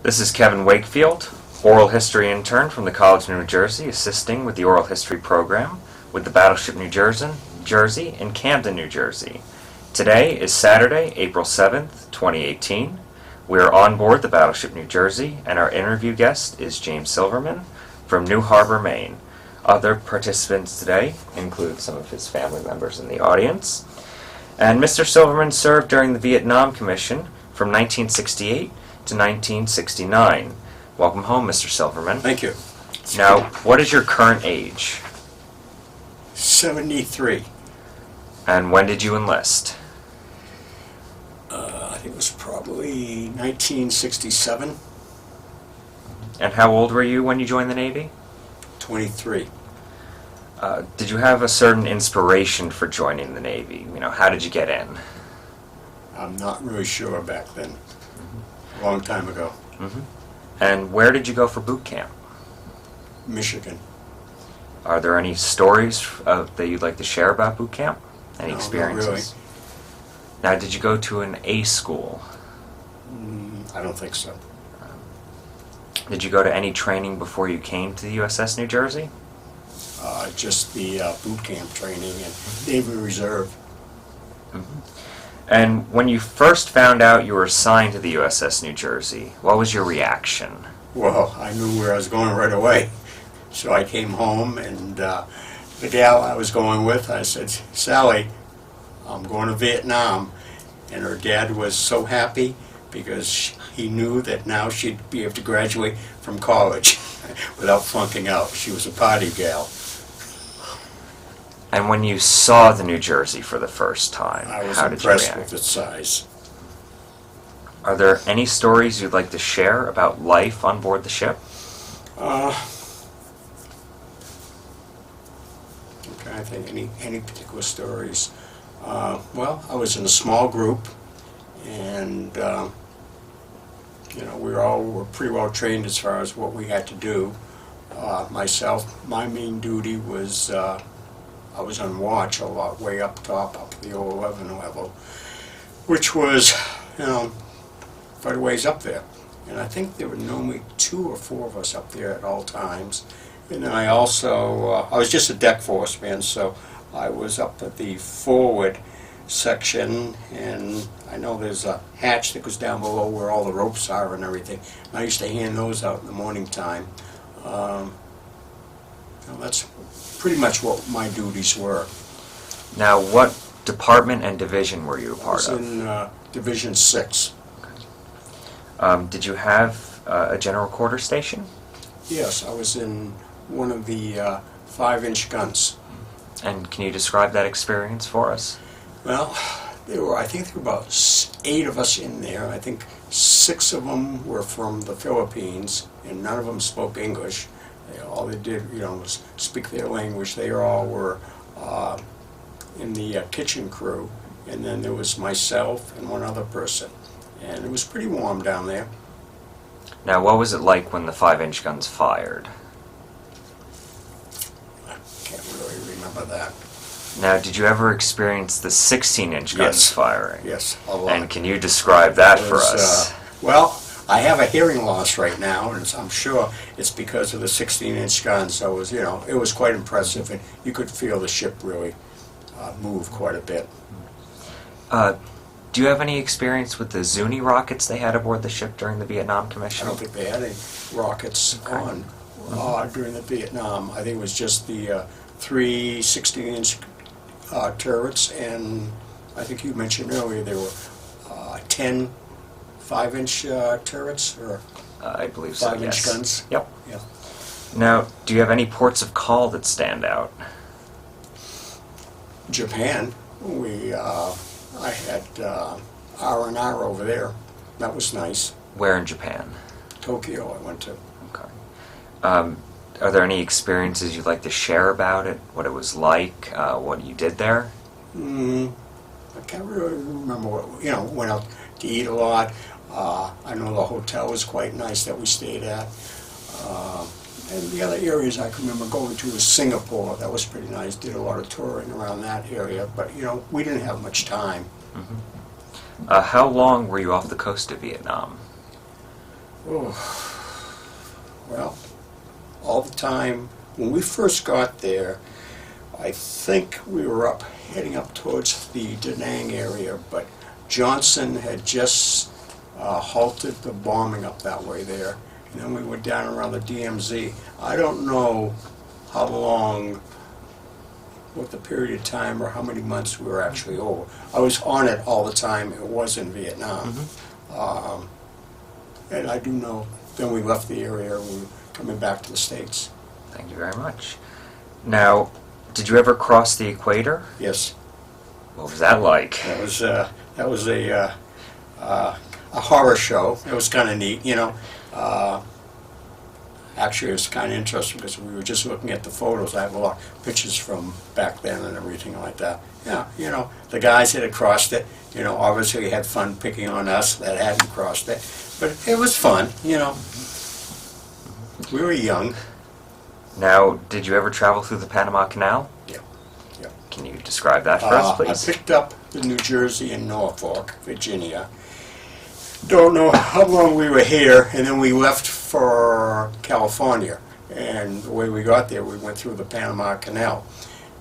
This is Kevin Wakefield, oral history intern from the College of New Jersey, assisting with the oral history program with the Battleship New Jersey in Camden, New Jersey. Today is Saturday, April 7th, 2018. We are on board the Battleship New Jersey, and our interview guest is James Silverman from New Harbor, Maine. Other participants today include some of his family members in the audience. And Mr. Silverman served during the Vietnam Commission from 1968 to 1969. Welcome home, Mr. Silverman. Thank you. Now, what is your current age? 73. And when did you enlist? I think it was probably 1967. And how old were you when you joined the Navy? 23. Did you have a certain inspiration for joining the Navy? How did you get in? I'm not really sure back then. A long time ago. And where did you go for boot camp? Michigan. Are there any stories that you'd like to share about boot camp? Any No, experiences? not really. Now, did you go to an A school? I don't think so. Did you go to any training before you came to the USS New Jersey? Just the boot camp training and Navy Reserve. And when you first found out you were assigned to the USS New Jersey, what was your reaction? Well, I knew where I was going right away. So I came home, and the gal I was going with, I said, Sally, I'm going to Vietnam. And her dad was so happy because he knew that now she'd be able to graduate from college without flunking out. She was a party gal. And when you saw the New Jersey for the first time, I was how did you impressed react? with its size. Are there any stories you'd like to share about life on board the ship? I think any particular stories. Well, I was in a small group, and we were pretty well trained as far as what we had to do. Myself, my main duty was I was on watch a lot, way up top, up the 011 level, which was, quite a ways up there. And I think there were normally 2 or 4 of us up there at all times. And then I also, I was just a deck force man, so I was up at the forward section, and I know there's a hatch that goes down below where all the ropes are and everything. And I used to hand those out in the morning time. That's pretty much what my duties were. Now, what department and division were you a part of? I was in Division 6. Did you have a general quarter station? Yes, I was in one of the 5-inch guns. And can you describe that experience for us? Well, I think there were about 8 of us in there. I think 6 of them were from the Philippines, and none of them spoke English. All they did, was speak their language. They all were in the kitchen crew, and then there was myself and one other person. And it was pretty warm down there. Now, what was it like when the 5-inch guns fired? I can't really remember that. Now, did you ever experience the 16-inch guns Yes. firing? Yes, a lot. And can you describe that for us? Well, I have a hearing loss right now, and I'm sure it's because of the 16-inch gun. So it was quite impressive, and you could feel the ship really move quite a bit. Do you have any experience with the Zuni rockets they had aboard the ship during the Vietnam I Commission? don't think they had any rockets on during the Vietnam. I think it was just the 3 16-inch turrets, and I think you mentioned earlier there were 10 5-inch turrets, or I believe so, 5-inch yes. guns. Yep. Yeah. Now, do you have any ports of call that stand out? Japan, I had R&R over there. That was nice. Where in Japan? Tokyo I went to. Okay. Are there any experiences you'd like to share about it? What it was like? What you did there? I can't really remember what, went out to eat a lot. I know the hotel was quite nice that we stayed at. And the other areas I can remember going to was Singapore. That was pretty nice. Did a lot of touring around that area, but we didn't have much time. How long were you off the coast of Vietnam? Oh, well, all the time, when we first got there, I think we were heading up towards the Da Nang area, but Johnson had just halted the bombing up that way there. And then we were down around the DMZ. I don't know how long, what the period of time or how many months we were actually over. I was on it all the time. It was in Vietnam. And I do know, then we left the area and we were coming back to the States. Thank you very much. Now, did you ever cross the equator? Yes. What was that like? That was a horror show. It was kind of neat, you know. Actually, it was kind of interesting because we were just looking at the photos. I have a lot of pictures from back then and everything like that. Yeah, you know, the guys that had crossed it, you know, obviously had fun picking on us that hadn't crossed it. But it was fun, you know. We were young. Now, did you ever travel through the Panama Canal? Yeah. Yeah. Can you describe that for us, please? I picked up the New Jersey and Norfolk, Virginia. Don't know how long we were here, and then we left for California. And the way we got there, we went through the Panama Canal.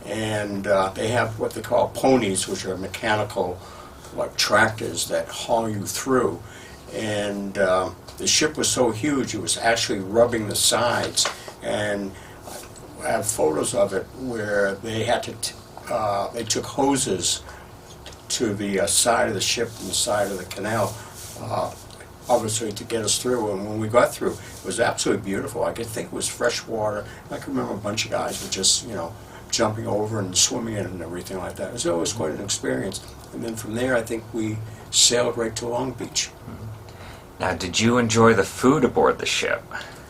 And they have what they call ponies, which are mechanical, like tractors that haul you through. And the ship was so huge, it was actually rubbing the sides. And I have photos of it where they had to, they took hoses to the side of the ship and the side of the canal, obviously to get us through. And when we got through, it was absolutely beautiful. I could think it was fresh water. I can remember a bunch of guys were just, you know, jumping over and swimming in it and everything like that. It was quite an experience. And then from there, I think we sailed right to Long Beach. Now, did you enjoy the food aboard the ship?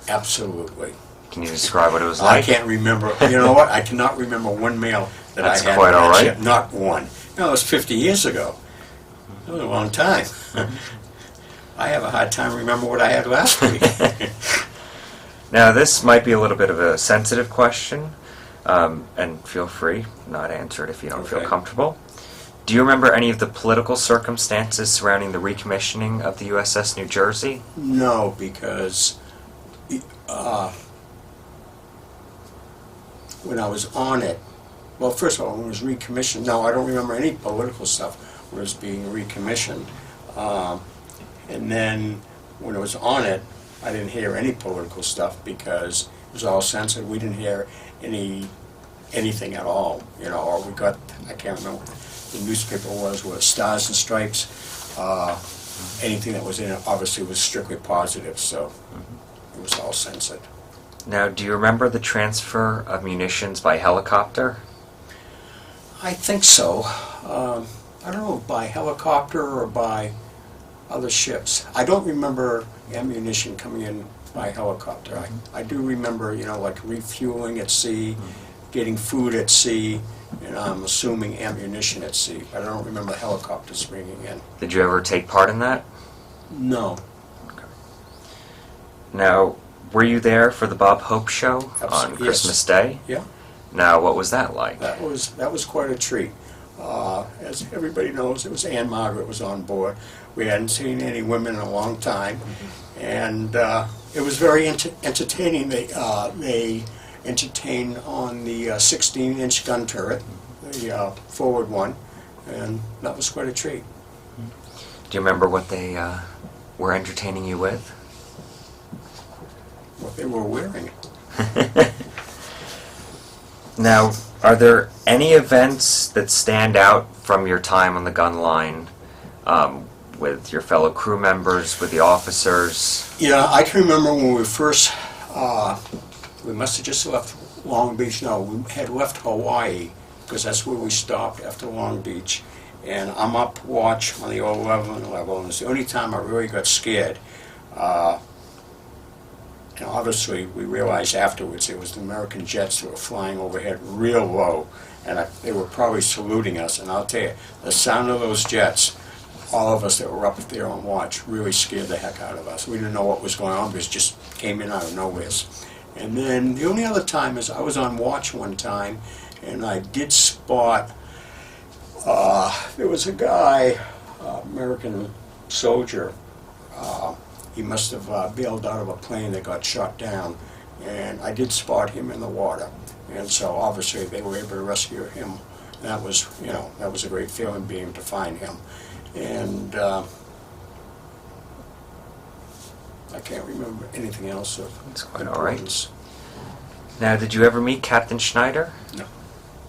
Absolutely. Can you describe what it was like? I can't remember. You know what? I cannot remember one meal that That's I had. quite all right. Ship. Not one. No, it was 50 years ago. It was a long time. I have a hard time remembering what I had last week. Now, this might be a little bit of a sensitive question, and feel free not to answer it if you don't feel comfortable. Do you remember any of the political circumstances surrounding the recommissioning of the USS New Jersey? No, because when I was on it, well, first of all, when it was recommissioned, no, I don't remember any political stuff when it was being recommissioned. And then when it was on it, I didn't hear any political stuff because it was all censored. We didn't hear anything at all, you know, or we got, I can't remember what the newspaper was Stars and Stripes. Anything that was in it obviously was strictly positive, so it was all censored. Now, do you remember the transfer of munitions by helicopter? I think so. I don't know, by helicopter or by other ships. I don't remember ammunition coming in by helicopter. I do remember, you know, like refueling at sea, getting food at sea, and I'm assuming ammunition at sea. But I don't remember helicopters bringing in. Did you ever take part in that? No. Okay. Now, were you there for the Bob Hope show on Christmas Day? Yeah. Now, what was that like? That was quite a treat. As everybody knows, it was Anne Margaret was on board. We hadn't seen any women in a long time, and it was very entertaining. They entertained on the 16-inch gun turret, the forward one, and that was quite a treat. Do you remember what they were entertaining you with? What they were wearing. Now, are there any events that stand out from your time on the gun line with your fellow crew members, with the officers? Yeah, I can remember when we first, we must have just left Long Beach. No, we had left Hawaii because that's where we stopped after Long Beach. And I'm up watch on the 11 level, and it's the only time I really got scared. And obviously, we realized afterwards it was the American jets that were flying overhead real low, and they were probably saluting us. And I'll tell you, the sound of those jets, all of us that were up there on watch, really scared the heck out of us. We didn't know what was going on because it just came in out of nowhere. And then the only other time is I was on watch one time, and I did spot, there was a guy, American soldier, he must have bailed out of a plane that got shot down. And I did spot him in the water. And so obviously they were able to rescue him. And that was, that was a great feeling, being able to find him. And I can't remember anything else of That's quite importance. all right. Now, did you ever meet Captain Schneider? No.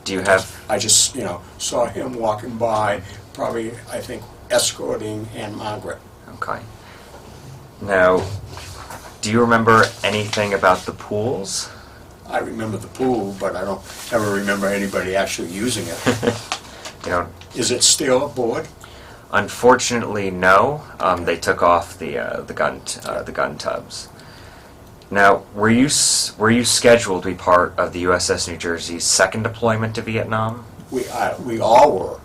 Do you have... I just, saw him walking by, probably, I think, escorting Anne Margaret. Okay. Now, do you remember anything about the pools? I remember the pool, but I don't ever remember anybody actually using it. You know, Is it still aboard? unfortunately, no. They took off the gun tubs. Now, were you scheduled to be part of the USS New Jersey's second deployment to Vietnam? We all were,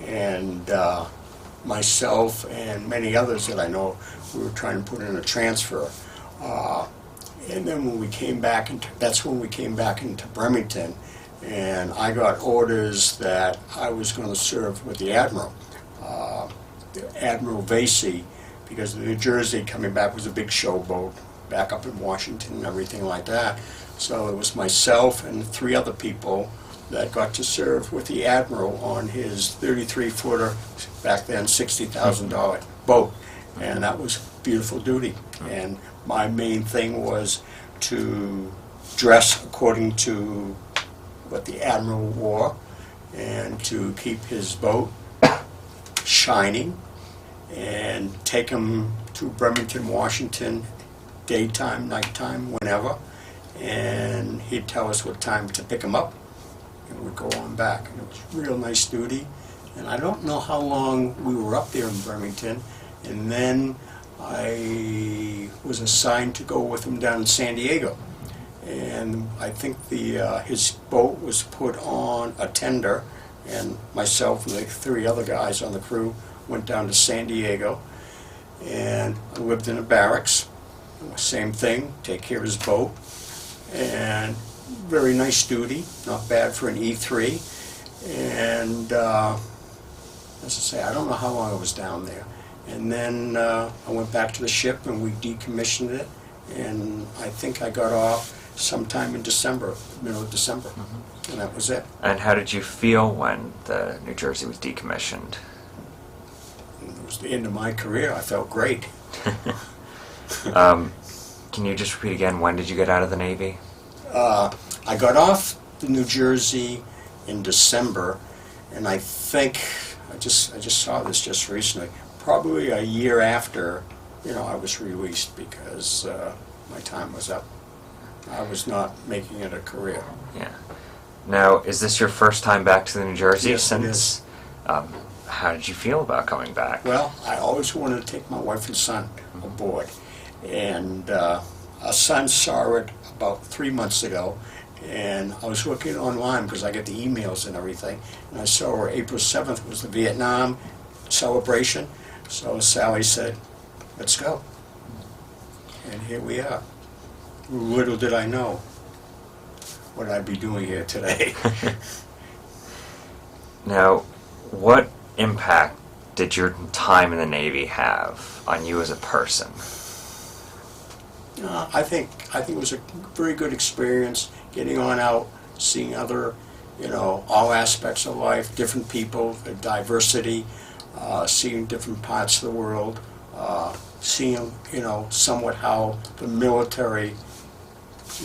and myself and many others that I know, we were trying to put in a transfer. And then when we came back that's when we came back into Bremerton, and I got orders that I was going to serve with the Admiral, Admiral Vasey, because the New Jersey coming back was a big showboat back up in Washington and everything like that. So it was myself and 3 other people that got to serve with the Admiral on his 33-footer, back then $60,000 boat, and that was beautiful duty. And my main thing was to dress according to what the Admiral wore and to keep his boat shining and take him to Bremerton, Washington, daytime, nighttime, whenever, and he'd tell us what time to pick him up, and we'd go on back. And it was real nice duty, and I don't know how long we were up there in Bremerton, and then I was assigned to go with him down in San Diego, and I think his boat was put on a tender, and myself and the 3 other guys on the crew went down to San Diego, and I lived in a barracks. Same thing, take care of his boat, and very nice duty, not bad for an E3. And as I say, I don't know how long I was down there. And then I went back to the ship and we decommissioned it, and I think I got off sometime in December, middle of December, and that was it. And how did you feel when the New Jersey was decommissioned? It was the end of my career. I felt great. Can you just repeat again, when did you get out of the Navy? I got off the New Jersey in December, and I think I just saw this just recently. Probably a year after, I was released because my time was up. I was not making it a career. Yeah. Now, is this your first time back to the New Jersey Yes, since? it is. How did you feel about coming back? Well, I always wanted to take my wife and son aboard, and our son saw it about 3 months ago, and I was looking online because I get the emails and everything, and I saw where April 7th was the Vietnam celebration, so Sally said, let's go. And here we are. Little did I know what I'd be doing here today. Now, what impact did your time in the Navy have on you as a person? I think it was a very good experience, getting on out, seeing other, all aspects of life, different people, the diversity, seeing different parts of the world, seeing, somewhat how the military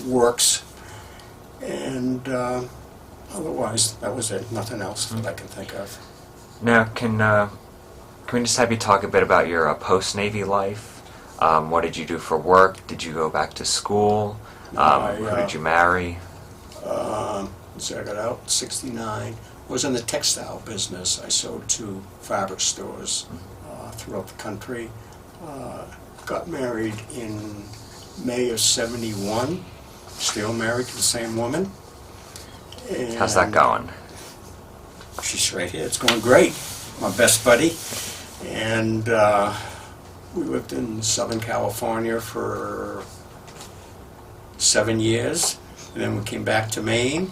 works, and otherwise, that was it. Nothing else that I can think of. Now, can we just have you talk a bit about your post-Navy life? What did you do for work? Did you go back to school? Who did you marry? So I got out in '69. Was in the textile business. I sold to fabric stores throughout the country. Got married in May of '71. Still married to the same woman. And How's that going? she's right here. It's going great. My best buddy. And we lived in Southern California for 7 years. And then we came back to Maine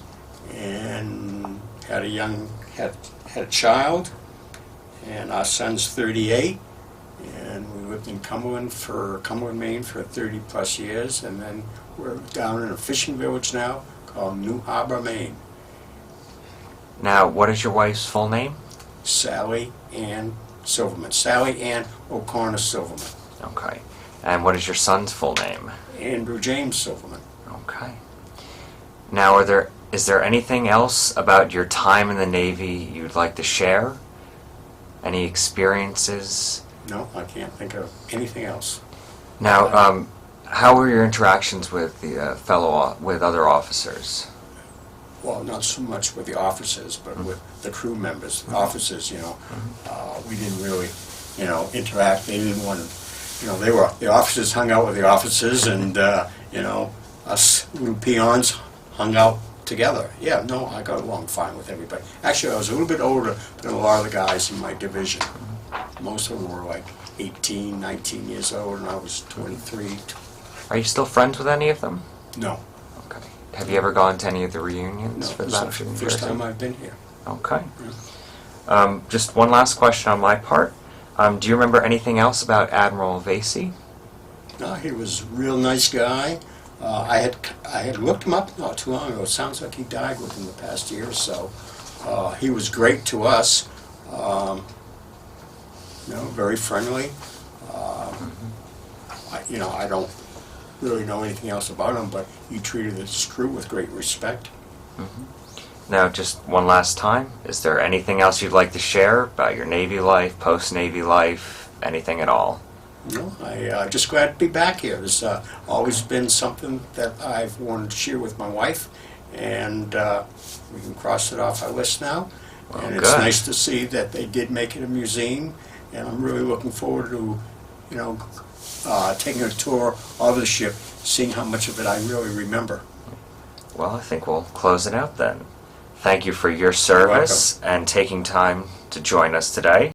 and had a child. And our son's 38. And we lived in Cumberland, Maine for 30 plus years, and then we're down in a fishing village now called New Harbor, Maine. Now, what is your wife's full name? Sally Ann Silverman. Sally Ann O'Connor Silverman. Okay. And what is your son's full name? Andrew James Silverman. Okay. Now, is there anything else about your time in the Navy you'd like to share? Any experiences? No, I can't think of anything else. Now, how were your interactions with the with other officers? Well, not so much with the officers, but with the crew members. The officers, we didn't really, interact. They didn't want to, the officers hung out with the officers, and us little peons hung out together. Yeah, no, I got along fine with everybody. Actually, I was a little bit older than a lot of the guys in my division. Most of them were like 18, 19 years old, and I was 23. Are you still friends with any of them? No. Okay. Have you ever gone to any of the reunions No, for the this Battleship is New the first Jersey? time I've been here. Okay. Just one last question on my part. Do you remember anything else about Admiral Vasey? No, he was a real nice guy. I had looked him up not too long ago. It sounds like he died within the past year or so. He was great to us. Very friendly. I don't really know anything else about him, but he treated his crew with great respect. Now, just one last time, is there anything else you'd like to share about your Navy life, post-Navy life, anything at all? No, I'm just glad to be back here. It's always been something that I've wanted to share with my wife, and we can cross it off our list now. Well, and it's good. nice to see that they did make it a museum, and I'm really looking forward to, taking a tour of the ship, seeing how much of it I really remember. Well, I think we'll close it out then. Thank you for your service and taking time to join us today.